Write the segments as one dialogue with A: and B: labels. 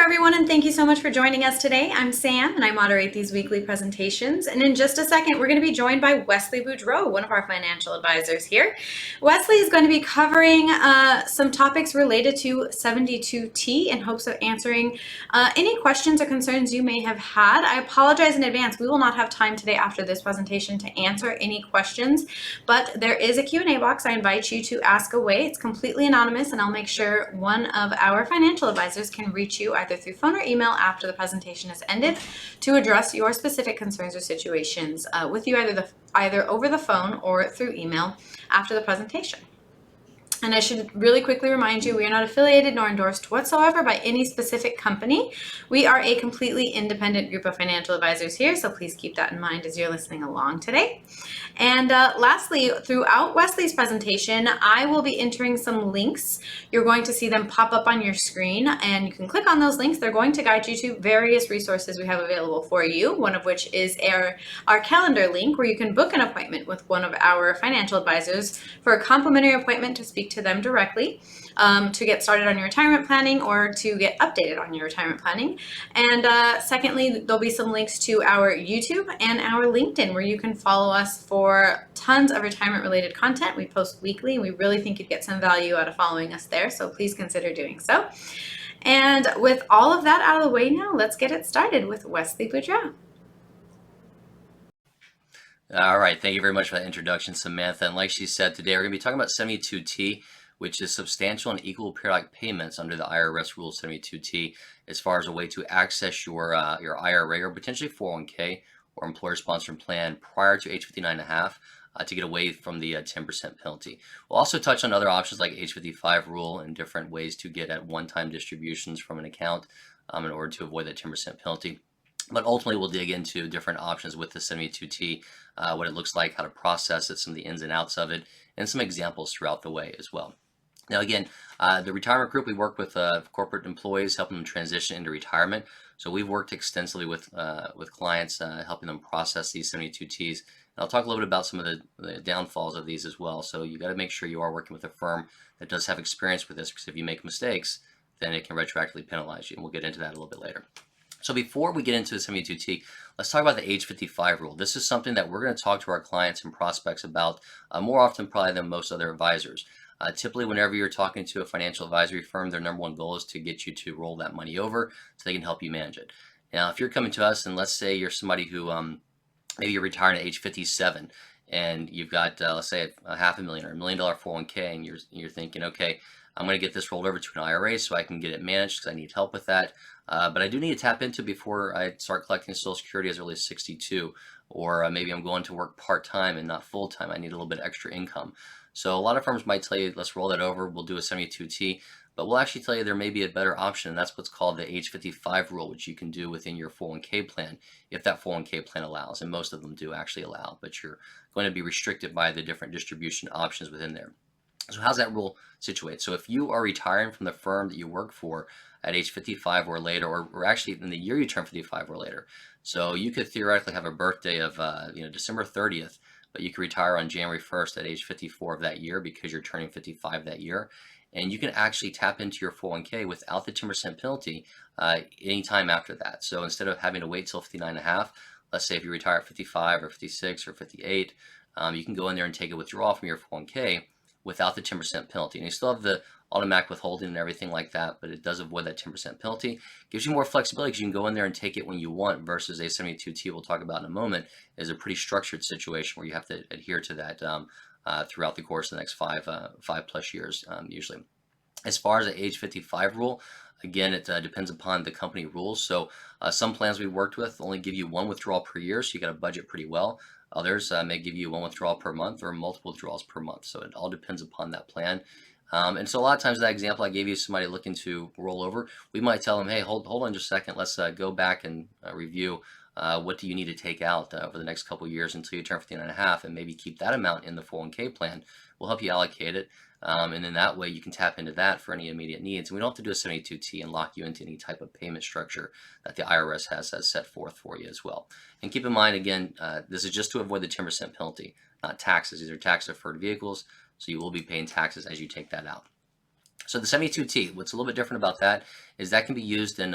A: everyone, and thank you so much for joining us today. I'm Sam, and I moderate these weekly presentations. And in just a second, we're going to be joined by Wesley Boudreau, one of our financial advisors here. Wesley is going to be covering some topics related to 72T in hopes of answering any questions or concerns you may have had. I apologize in advance. We will not have time today after this presentation to answer any questions, but there is a Q&A box. I invite you to ask away. It's completely anonymous, and I'll make sure one of our financial advisors can reach you either through phone or email after the presentation has ended to address your specific concerns or situations with you either over the phone or through email after the presentation. And I should really quickly remind you, we are not affiliated nor endorsed whatsoever by any specific company. We are a completely independent group of financial advisors here, so please keep that in mind as you're listening along today. And lastly, throughout Wesley's presentation, I will be entering some links. You're going to see them pop up on your screen, and you can click on those links. They're going to guide you to various resources we have available for you, one of which is our calendar link, where you can book an appointment with one of our financial advisors for a complimentary appointment to speak to them directly, to get started on your retirement planning or to get updated on your retirement planning. And secondly, there'll be some links to our YouTube and our LinkedIn, where you can follow us for tons of retirement related content. We post weekly, and we really think you'd get some value out of following us there, so please consider doing so. And with all of that out of the way now, let's get it started with Wesley Boudreau.
B: All right, thank you very much for that introduction, Samantha. And like she said, today we're going to be talking about 72T, which is substantial and equal periodic payments under the IRS Rule 72T, as far as a way to access your IRA or potentially 401k or employer-sponsored plan prior to age 59.5 to get away from the 10% penalty. We'll also touch on other options like age 55 rule and different ways to get at one-time distributions from an account in order to avoid that 10% penalty. But ultimately, we'll dig into different options with the 72T, what it looks like, how to process it, some of the ins and outs of it, and some examples throughout the way as well. Now, again, the retirement group, we work with corporate employees, helping them transition into retirement. So we've worked extensively with clients, helping them process these 72Ts. And I'll talk a little bit about some of the downfalls of these as well. So you got to make sure you are working with a firm that does have experience with this, because if you make mistakes, then it can retroactively penalize you. And we'll get into that a little bit later. So before we get into the 72T, let's talk about the age 55 rule. This is something that we're going to talk to our clients and prospects about more often probably than most other advisors. Typically, whenever you're talking to a financial advisory firm, their number one goal is to get you to roll that money over so they can help you manage it. Now, if you're coming to us and let's say you're somebody who maybe you're retiring at age 57 and you've got, let's say, a $500,000 or $1 million 401k, and you're thinking, okay, I'm going to get this rolled over to an IRA so I can get it managed because I need help with that. But I do need to tap into before I start collecting Social Security as early as 62, or maybe I'm going to work part-time and not full-time. I need a little bit extra income. So a lot of firms might tell you, let's roll that over, we'll do a 72T, but we'll actually tell you there may be a better option, and that's what's called the age 55 rule, which you can do within your 401k plan, if that 401k plan allows, and most of them do actually allow, but you're going to be restricted by the different distribution options within there. So how's that rule situate? So if you are retiring from the firm that you work for at age 55 or later, or actually in the year you turn 55 or later, so you could theoretically have a birthday of December 30th, but you could retire on January 1st at age 54 of that year because you're turning 55 that year. And you can actually tap into your 401k without the 10% penalty anytime after that. So instead of having to wait till 59.5, let's say if you retire at 55 or 56 or 58, you can go in there and take a withdrawal from your 401k without the 10% penalty. And you still have the automatic withholding and everything like that, but it does avoid that 10% penalty. Gives you more flexibility because you can go in there and take it when you want, versus a 72T we'll talk about in a moment is a pretty structured situation where you have to adhere to that throughout the course of the next five plus years usually. As far as the age 55 rule, again, it depends upon the company rules. So some plans we worked with only give you one withdrawal per year, so you got to budget pretty well. Others may give you one withdrawal per month or multiple withdrawals per month. So it all depends upon that plan. And so a lot of times that example I gave you, somebody looking to roll over, we might tell them, hey, hold on just a second. Let's go back and review what do you need to take out over the next couple of years until you turn 59.5, and maybe keep that amount in the 401k plan. We'll help you allocate it. And then that way you can tap into that for any immediate needs. And we don't have to do a 72T and lock you into any type of payment structure that the IRS has set forth for you as well. And keep in mind, again, this is just to avoid the 10% penalty, not taxes. These are tax deferred vehicles, so you will be paying taxes as you take that out. So the 72T, what's a little bit different about that is that can be used in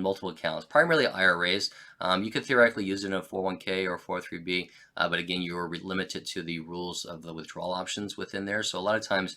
B: multiple accounts, primarily IRAs. You could theoretically use it in a 401k or 403b, but again, you're limited to the rules of the withdrawal options within there. So a lot of times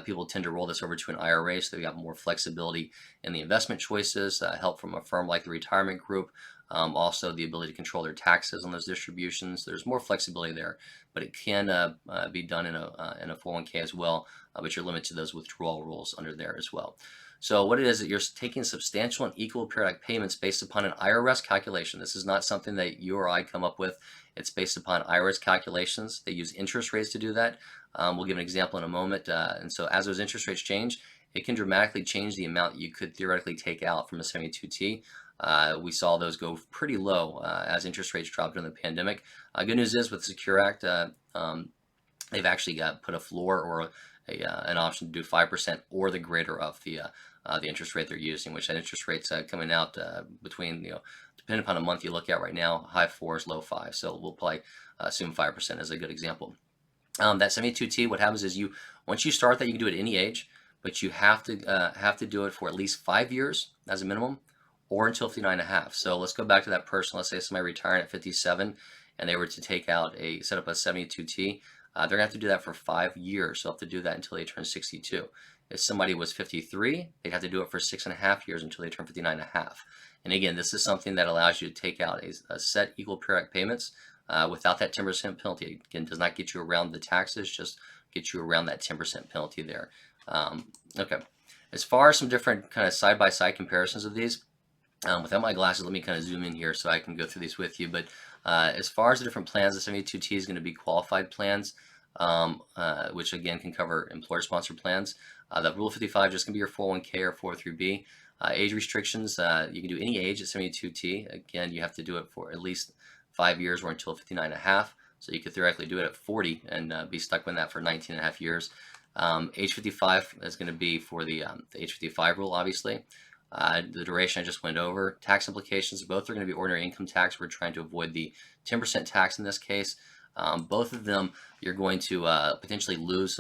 B: people tend to roll this over to an IRA, so they got more flexibility in the investment choices, help from a firm like the retirement group, also the ability to control their taxes on those distributions. There's more flexibility there, but it can be done in a 401k as well, but you're limited to those withdrawal rules under there as well. So what it is that you're taking substantial and equal periodic payments based upon an IRS calculation. This is not something that you or I come up with. It's based upon IRS calculations. They use interest rates to do that. We'll give an example in a moment. And so as those interest rates change, it can dramatically change the amount you could theoretically take out from a 72T. We saw those go pretty low as interest rates dropped during the pandemic. Good news is with the Secure Act, they've actually put a floor or an option to do 5% or the greater of the interest rate they're using, which that interest rate's coming out between, depending upon the month you look at right now, high 4s, low 5s. So we'll probably assume 5% is a good example. That 72T, what happens is once you start that, you can do it at any age, but you have to do it for at least 5 years as a minimum, or until 59.5. So let's go back to that person. Let's say somebody retiring at 57 and they were to set up a 72T. They're gonna have to do that for 5 years. So they'll have to do that until they turn 62. If somebody was 53, they'd have to do it for 6.5 years until they turn 59.5. And again, this is something that allows you to take out a set equal periodic payments without that 10% penalty. Again, does not get you around the taxes, just get you around that 10% penalty there. Okay. As far as some different kind of side-by-side comparisons of these, without my glasses, let me kind of zoom in here so I can go through these with you. But as far as the different plans, the 72T is going to be qualified plans, which again can cover employer-sponsored plans. The Rule 55 is just going to be your 401k or 403b. Age restrictions, you can do any age at 72T. Again, you have to do it for at least 5 years or until 59.5. So you could theoretically do it at 40 and be stuck with that for 19.5 years. Age 55 is going to be for the age 55 rule, obviously. The duration I just went over. Tax implications, both are going to be ordinary income tax. We're trying to avoid the 10% tax in this case. Both of them, you're going to potentially lose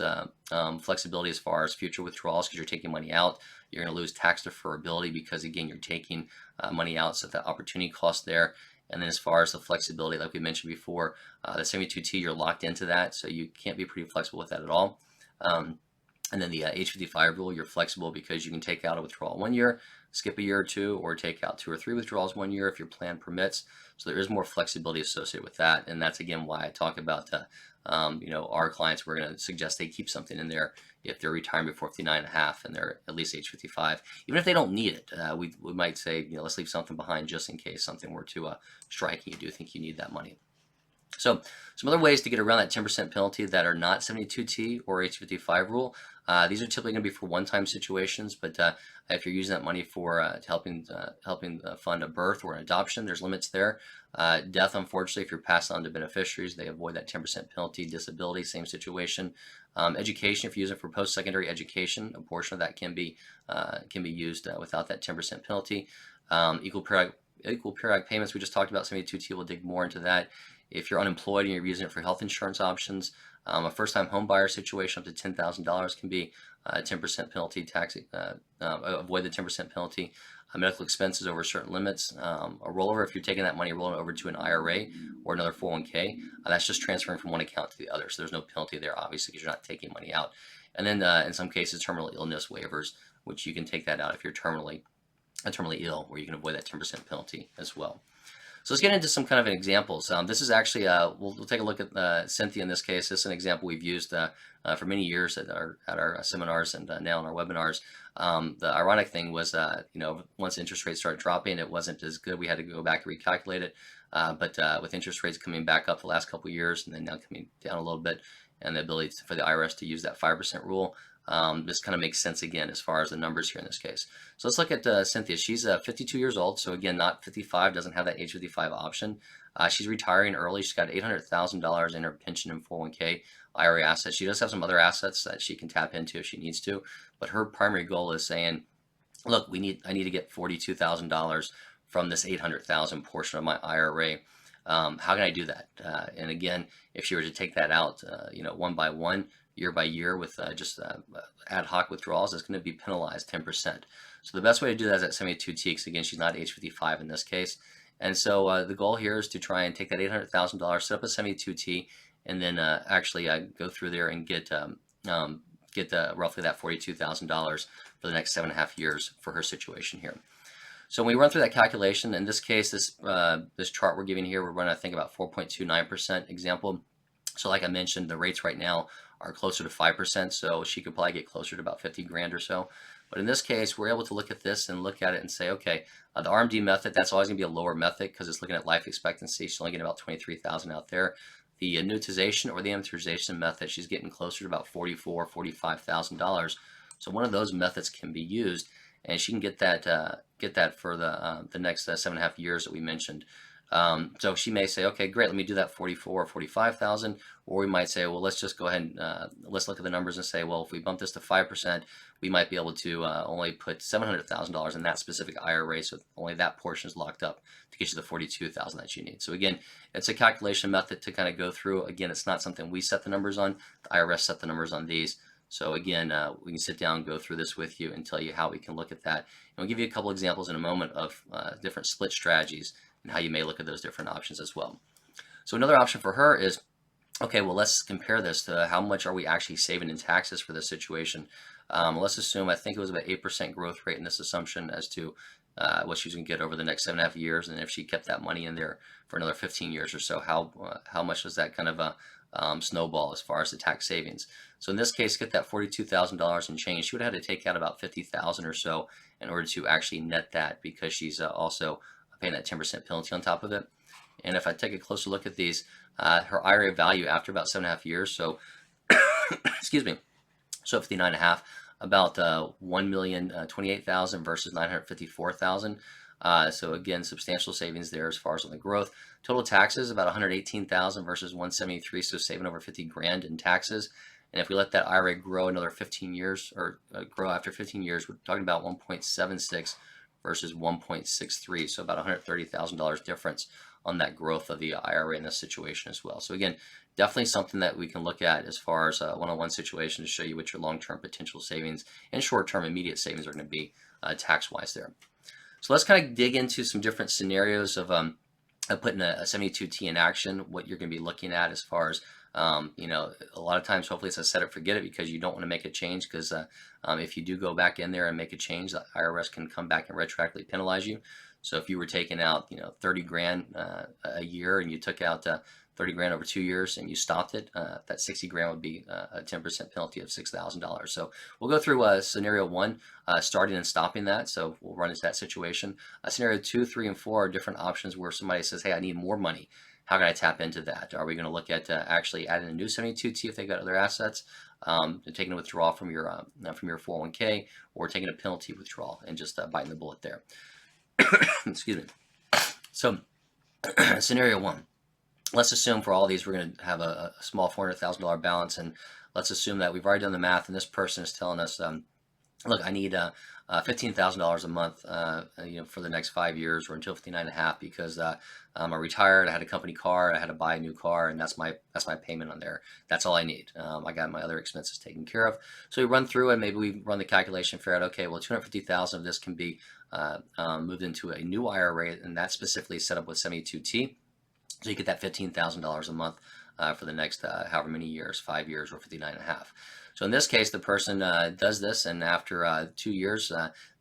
B: flexibility as far as future withdrawals because you're taking money out. You're going to lose tax deferrability because, again, you're taking money out, so the opportunity cost there. And then as far as the flexibility, like we mentioned before, the 72T, you're locked into that, so you can't be pretty flexible with that at all. And then the age 55 rule, you're flexible because you can take out a withdrawal 1 year, skip a year or two, or take out 2 or 3 withdrawals 1 year if your plan permits. So there is more flexibility associated with that. And that's, again, why I talk about, our clients, we're going to suggest they keep something in there if they're retiring before 59.5 and they're at least age 55. Even if they don't need it, we might say, let's leave something behind just in case something were to strike and you do think you need that money. So some other ways to get around that 10% penalty that are not 72T or age 55 rule. These are typically going to be for one-time situations, but if you're using that money for helping fund a birth or an adoption, there's limits there. Death, unfortunately, if you're passed on to beneficiaries, they avoid that 10% penalty. Disability, same situation. Education, if you use it for post-secondary education, a portion of that can be used without that 10% penalty. Equal periodic payments, we just talked about 72T. We'll dig more into that. If you're unemployed and you're using it for health insurance options, a first-time home buyer situation up to $10,000 can be a 10% penalty tax, avoid the 10% penalty. Medical expenses over certain limits. A rollover, if you're taking that money, rolling over to an IRA or another 401k, that's just transferring from one account to the other. So there's no penalty there, obviously, because you're not taking money out. And then in some cases, terminal illness waivers, which you can take that out if you're terminally ill, where you can avoid that 10% penalty as well. So let's get into some kind of examples. This is actually, we'll take a look at Cynthia in this case. This is an example we've used for many years at our seminars and now in our webinars. The ironic thing was, once interest rates started dropping, it wasn't as good. We had to go back and recalculate it. But with interest rates coming back up the last couple of years and then now coming down a little bit, and the ability for the IRS to use that 5% rule, this kind of makes sense again as far as the numbers here in this case. So let's look at Cynthia. She's 52 years old, so again, not 55, doesn't have that age 55 option. She's retiring early. She's got $800,000 in her pension and 401k IRA assets. She does have some other assets that she can tap into if she needs to, but her primary goal is saying, look, I need to get $42,000 from this $800,000 portion of my IRA. How can I do that? And again, if she were to take that out, one by one, year by year with just ad hoc withdrawals, it's going to be penalized 10%. So the best way to do that is that 72T, because again, she's not age 55 in this case. And so the goal here is to try and take that $800,000, set up a 72T, and then actually go through there and get roughly that $42,000 for the next 7.5 years for her situation here. So when we run through that calculation, in this case, this chart we're giving here, we're running, I think, about 4.29% example. So like I mentioned, the rates right now are closer to 5%, so she could probably get closer to about 50 grand or so. But in this case, we're able to look at this and look at it and say, okay, the RMD method, that's always going to be a lower method because it's looking at life expectancy. She's only getting about 23,000 out there. The annuitization or the amortization method, she's getting closer to about $44,000, $45,000. So one of those methods can be used, and she can get that for the next 7.5 years that we mentioned. So she may say, okay, great, let me do that 44 or 45,000, or we might say, well, let's just go ahead and let's look at the numbers and say, well, if we bump this to 5%, we might be able to only put $700,000 in that specific IRA, so only that portion is locked up to get you the 42,000 that you need. So again, it's a calculation method to kind of go through. Again, it's not something we set the numbers on. The IRS set the numbers on these. So again, we can sit down and go through this with you and tell you how we can look at that. And we'll give you a couple examples in a moment of different split strategies and how you may look at those different options as well. So another option for her is, okay, well, let's compare this to how much are we actually saving in taxes for this situation. Let's assume, I think it was about 8% growth rate in this assumption as to what she's going to get over the next 7.5 years, and if she kept that money in there for another 15 years or so, how much does that kind of snowball as far as the tax savings? So in this case, get that $42,000 and change. She would have had to take out about $50,000 or so in order to actually net that, because she's also paying that 10% penalty on top of it. And if I take a closer look at these, her IRA value after about 7.5 years, so excuse me, so 59.5, about 1,028,000 versus 954,000. So again, substantial savings there as far as on the growth. Total taxes about 118,000 versus 173, so saving over 50 grand in taxes. And if we let that IRA grow another 15 years, or grow after 15 years, we're talking about 1.76 versus 1.63, so about $130,000 difference on that growth of the IRA in this situation as well. So again, definitely something that we can look at as far as a one-on-one situation to show you what your long-term potential savings and short-term immediate savings are going to be tax-wise there. So let's kind of dig into some different scenarios of putting a 72T in action, what you're going to be looking at as far as you know, a lot of times, hopefully it's a set it, forget it, because you don't want to make a change, because if you do go back in there and make a change, the IRS can come back and retroactively penalize you. So if you were taking out, 30 grand a year, and you took out 30 grand over 2 years and you stopped it, that 60 grand would be a 10% penalty of $6,000. So we'll go through scenario 1, starting and stopping that. So we'll run into that situation. Scenario 2, 3, and 4 are different options where somebody says, hey, I need more money. How can I tap into that? Are we going to look at actually adding a new 72T if they got other assets, taking a withdrawal from your 401k, or taking a penalty withdrawal and just biting the bullet there? Excuse me. So scenario 1. Let's assume for all these we're going to have a small $400,000 balance, and let's assume that we've already done the math, and this person is telling us, look, I need $15,000 a month, for the next 5 years, or until 59.5, because I'm retired, I had a company car, I had to buy a new car, and that's my payment on there. That's all I need. I got my other expenses taken care of. So we run through, and maybe we run the calculation, figure out, okay, well, 250,000 of this can be moved into a new IRA, and that's specifically set up with 72T. So you get that $15,000 a month for the next however many years, 5 years, or 59.5. So in this case, the person does this, and after 2 years,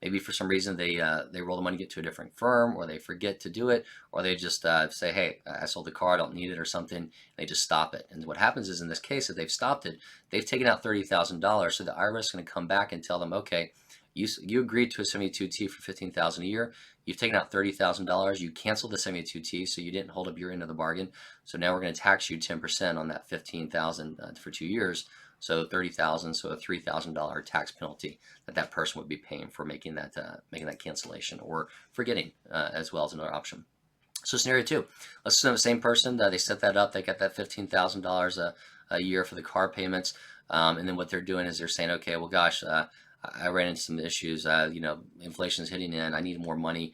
B: maybe for some reason they roll the money, get to a different firm, or they forget to do it, or they just say, hey, I sold the car, I don't need it, or something. They just stop it. And what happens is, in this case, if they've stopped it, they've taken out $30,000. So the IRS is going to come back and tell them, okay, you agreed to a 72T for $15,000 a year. You've taken out $30,000. You canceled the 72T, so you didn't hold up your end of the bargain. So now we're going to tax you 10% on that $15,000 for 2 years. So $30,000, so a $3,000 tax penalty that person would be paying for making that cancellation, or forgetting, as well as another option. So scenario 2, let's assume the same person, they set that up, they got that $15,000 a year for the car payments, and then what they're doing is they're saying, okay, well, gosh, I ran into some issues, inflation's hitting in, I need more money,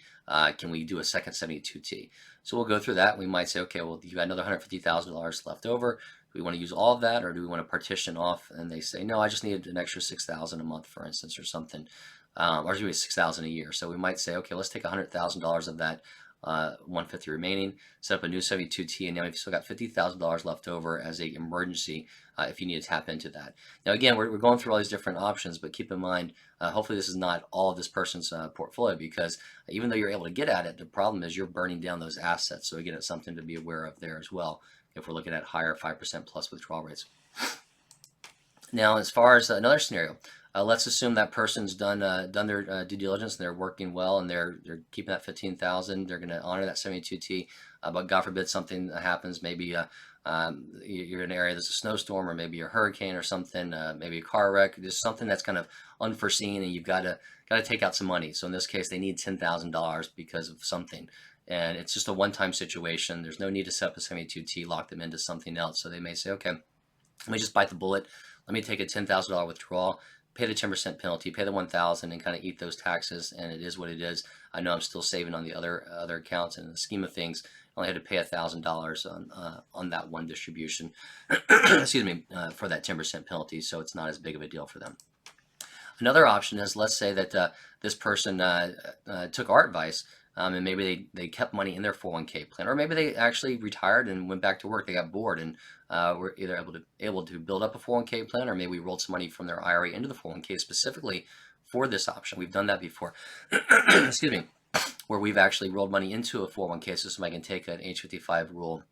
B: can we do a second 72T? So we'll go through that. We might say, okay, well, you got another $150,000 left over. we want to use all of that, or do we want to partition off? And they say, no, I just need an extra $6,000 a month, for instance, or something, or maybe $6,000 a year. So we might say, okay, let's take $100,000 of that 150 remaining, set up a new 72T, and now we've still got $50,000 left over as a emergency if you need to tap into that. Now again, we're going through all these different options, but keep in mind, hopefully this is not all of this person's portfolio, because even though you're able to get at it, the problem is you're burning down those assets. So again, it's something to be aware of there as well if we're looking at higher 5% plus withdrawal rates. Now, as far as another scenario, let's assume that person's done their due diligence and they're working well and they're keeping that 15,000. They're going to honor that 72T, but God forbid something happens. Maybe you're in an area there's a snowstorm, or maybe a hurricane or something, maybe a car wreck, just something that's kind of unforeseen, and you've got to take out some money. So in this case, they need $10,000 because of something. And it's just a one-time situation. There's no need to set up a 72T, lock them into something else. So they may say, okay, let me just bite the bullet. Let me take a $10,000 withdrawal, pay the 10% penalty, pay the $1,000, and kind of eat those taxes. And it is what it is. I know I'm still saving on the other accounts, and in the scheme of things, I only had to pay $1,000 on that one distribution, excuse me, for that 10% penalty. So it's not as big of a deal for them. Another option is, let's say that this person took our advice, and maybe they kept money in their 401k plan, or maybe they actually retired and went back to work. They got bored and were either able to build up a 401k plan, or maybe we rolled some money from their IRA into the 401k specifically for this option. We've done that before, excuse me, where we've actually rolled money into a 401k so somebody can take an age 55 rule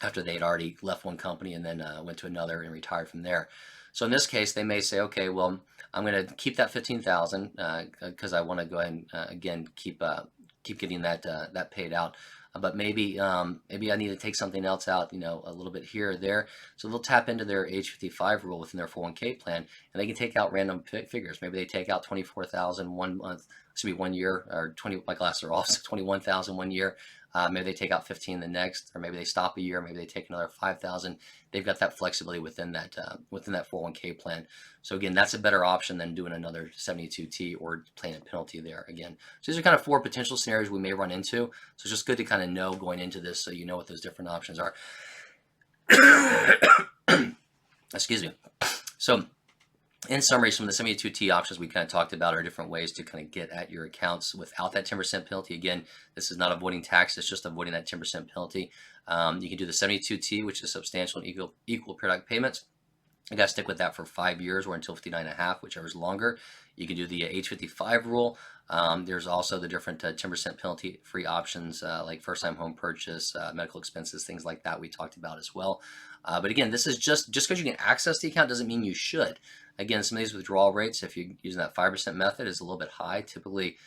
B: after they'd already left one company and then went to another and retired from there. So in this case, they may say, okay, well, I'm going to keep that 15,000 because I want to go ahead and again keep getting that paid out. But maybe I need to take something else out, a little bit here or there. So they'll tap into their age 55 rule within their 401k plan, and they can take out random figures. Maybe they take out 24,000 one month, 1 year, or 20. My glasses are off, so 21,000 1 year. Maybe they take out 15 the next, or maybe they stop a year. Maybe they take another 5,000. They've got that flexibility within that 401k plan. So again, that's a better option than doing another 72T or paying a penalty there again. So these are kind of 4 potential scenarios we may run into. So it's just good to kind of know going into this, so you know what those different options are. Excuse me. So in summary, some of the 72T options we kind of talked about are different ways to kind of get at your accounts without that 10% penalty. Again, this is not avoiding tax, it's just avoiding that 10% penalty. You can do the 72T, which is substantial and equal periodic payments. You got to stick with that for 5 years or until 59.5, whichever is longer. You can do the age 55 rule. There's also the different 10% penalty free options like first-time home purchase, medical expenses, things like that we talked about as well. But again, this is just because you can access the account doesn't mean you should. Again, some of these withdrawal rates, if you're using that 5% method, is a little bit high. Typically,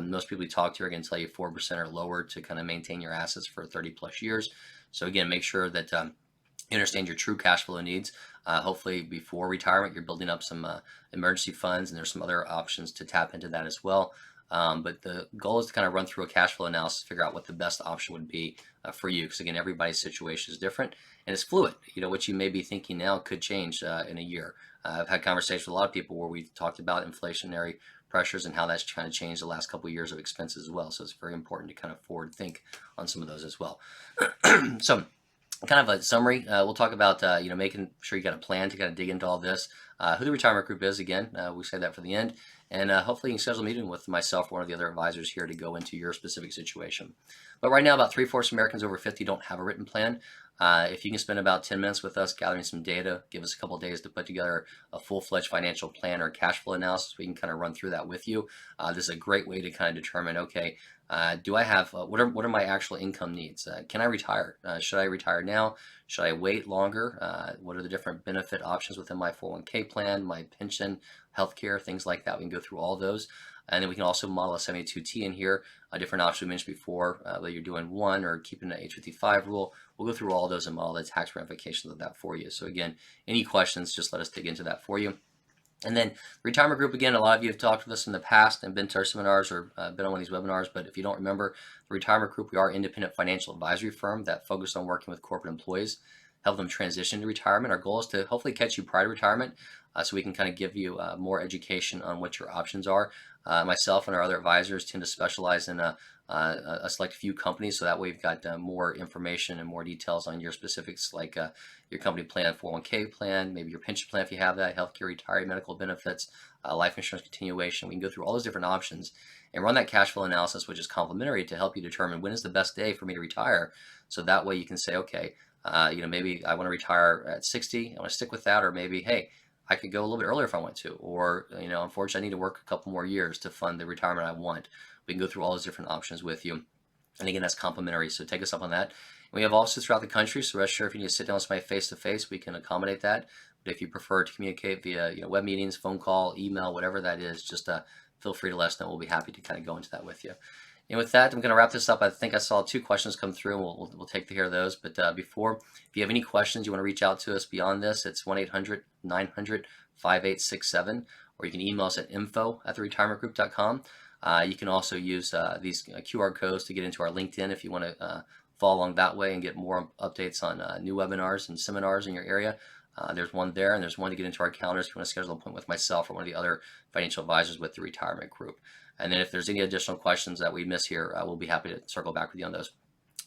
B: most people we talk to are going to tell you 4% or lower to kind of maintain your assets for 30 plus years. So again, make sure that you understand your true cash flow needs. Hopefully before retirement, you're building up some emergency funds, and there's some other options to tap into that as well. But the goal is to kind of run through a cash flow analysis, figure out what the best option would be for you. Because again, everybody's situation is different and it's fluid. What you may be thinking now could change in a year. I've had conversations with a lot of people where we've talked about inflationary pressures and how that's kind of changed the last couple of years of expenses as well. So it's very important to kind of forward think on some of those as well. So kind of a summary, we'll talk about making sure you got a plan to kind of dig into all this, who the retirement group is. Again, we say that for the end, and hopefully you can schedule a meeting with myself or one of the other advisors here to go into your specific situation. But right now, about 3/4 of Americans over 50 don't have a written plan. If you can spend about 10 minutes with us gathering some data, give us a couple of days to put together a full-fledged financial plan or cash flow analysis, we can kind of run through that with you. This is a great way to kind of determine, okay, do I have, what are my actual income needs? Can I retire? Should I retire now? Should I wait longer? What are the different benefit options within my 401k plan, my pension, healthcare, things like that? We can go through all those. And then we can also model a 72T in here, a different option we mentioned before, whether you're doing one or keeping the age 55 rule. We'll go through all those and model the tax ramifications of that for you. So again, any questions, just let us dig into that for you. And then retirement group, again, a lot of you have talked with us in the past and been to our seminars or been on one of these webinars, but if you don't remember, the retirement group, we are an independent financial advisory firm that focuses on working with corporate employees, help them transition to retirement. Our goal is to hopefully catch you prior to retirement so we can kind of give you more education on what your options are. Myself and our other advisors tend to specialize in a select few companies, so that way you've got more information and more details on your specifics, like your company plan, 401k plan, maybe your pension plan if you have that, healthcare, retirement, medical benefits, life insurance continuation. We can go through all those different options and run that cash flow analysis, which is complementary to help you determine when is the best day for me to retire. So that way you can say, okay, maybe I want to retire at 60, I want to stick with that, or maybe, hey, I could go a little bit earlier if I want to, or, unfortunately I need to work a couple more years to fund the retirement I want. We can go through all those different options with you. And again, that's complimentary, so take us up on that. And we have offices throughout the country, so rest assured if you need to sit down with somebody face-to-face, we can accommodate that. But if you prefer to communicate via web meetings, phone call, email, whatever that is, just feel free to let us know. We'll be happy to kind of go into that with you. And with that, I'm going to wrap this up. I think I saw 2 questions come through, and we'll take care of those. But if you have any questions, you want to reach out to us beyond this, it's 1-800-900-5867, or you can email us at info@theretirementgroup.com. You can also use these QR codes to get into our LinkedIn if you want to follow along that way and get more updates on new webinars and seminars in your area. There's one there, and there's one to get into our calendars if you want to schedule an appointment with myself or one of the other financial advisors with the retirement group. And then if there's any additional questions that we miss here, we'll be happy to circle back with you on those.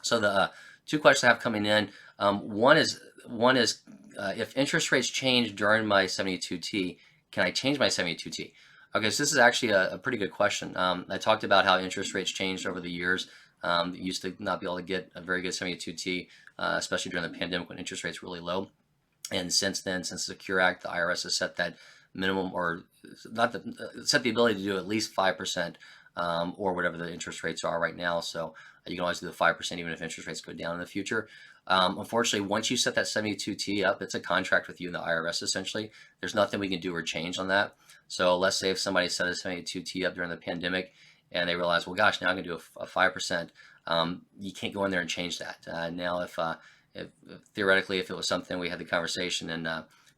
B: So the 2 questions I have coming in, one is if interest rates change during my 72T, can I change my 72T? Okay, so this is actually a pretty good question. I talked about how interest rates changed over the years. You used to not be able to get a very good 72T, especially during the pandemic when interest rates were really low. And since then, since the Secure Act, the IRS has set that minimum, or set the ability to do at least 5%, or whatever the interest rates are right now. So you can always do the 5% even if interest rates go down in the future. Unfortunately, once you set that 72T up, it's a contract with you and the IRS essentially. There's nothing we can do or change on that. So let's say if somebody set a 72T up during the pandemic and they realize, well, gosh, now I'm going to do a 5%, you can't go in there and change that. Now, if theoretically, if it was something we had the conversation and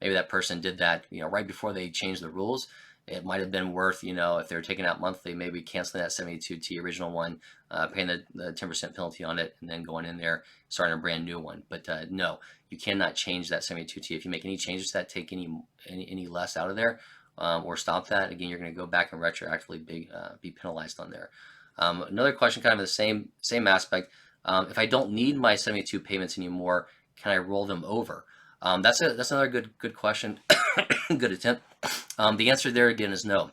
B: maybe that person did that, right before they changed the rules, it might have been worth, if they're taking out monthly, maybe canceling that 72T original one, paying the 10% penalty on it, and then going in there, starting a brand new one. But no, you cannot change that 72T. If you make any changes to that, take any less out of there, or stop that, again, you're going to go back and retroactively be penalized on there. Another question, kind of the same aspect. If I don't need my 72 payments anymore, can I roll them over? That's another good question. Good attempt. The answer there again is no.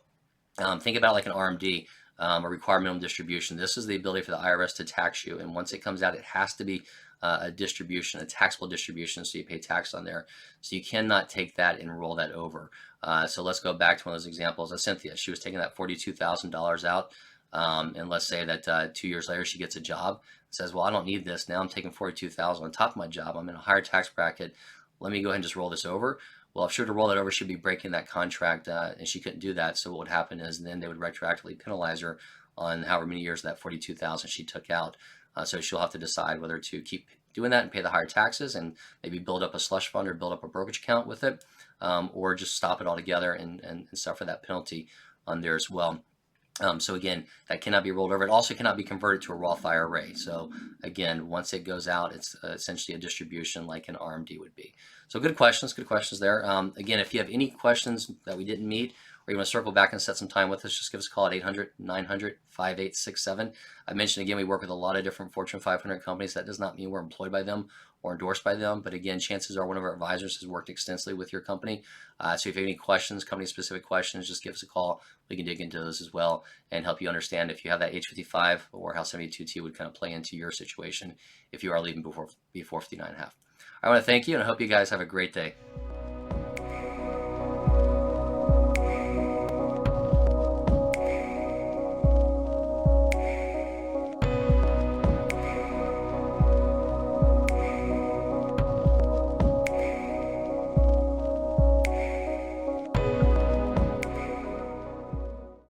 B: Think about it like an RMD, a required minimum distribution. This is the ability for the IRS to tax you, and once it comes out, it has to be a distribution, a taxable distribution, so you pay tax on there. So you cannot take that and roll that over. So let's go back to one of those examples of Cynthia. She was taking that $42,000 out, and let's say that 2 years later she gets a job, says, well, I don't need this. Now I'm taking $42,000 on top of my job. I'm in a higher tax bracket. Let me go ahead and just roll this over. Well, if she were to roll that over, she'd be breaking that contract, and she couldn't do that. So what would happen is then they would retroactively penalize her on however many years of that $42,000 she took out. So she'll have to decide whether to keep doing that and pay the higher taxes and maybe build up a slush fund or build up a brokerage account with it, or just stop it altogether and suffer that penalty on there as well. So again, that cannot be rolled over. It also cannot be converted to a Roth IRA. So again, once it goes out, it's essentially a distribution like an RMD would be. So good questions there. Again, if you have any questions that we didn't meet, or you want to circle back and set some time with us, just give us a call at 800-900-5867. I mentioned again, we work with a lot of different Fortune 500 companies. That does not mean we're employed by them or endorsed by them, but again, chances are one of our advisors has worked extensively with your company. So if you have any questions, company-specific questions, just give us a call. We can dig into those as well and help you understand if you have that age 55 or how 72T would kind of play into your situation if you are leaving before 59 and a half. I want to thank you, and I hope you guys have a great day.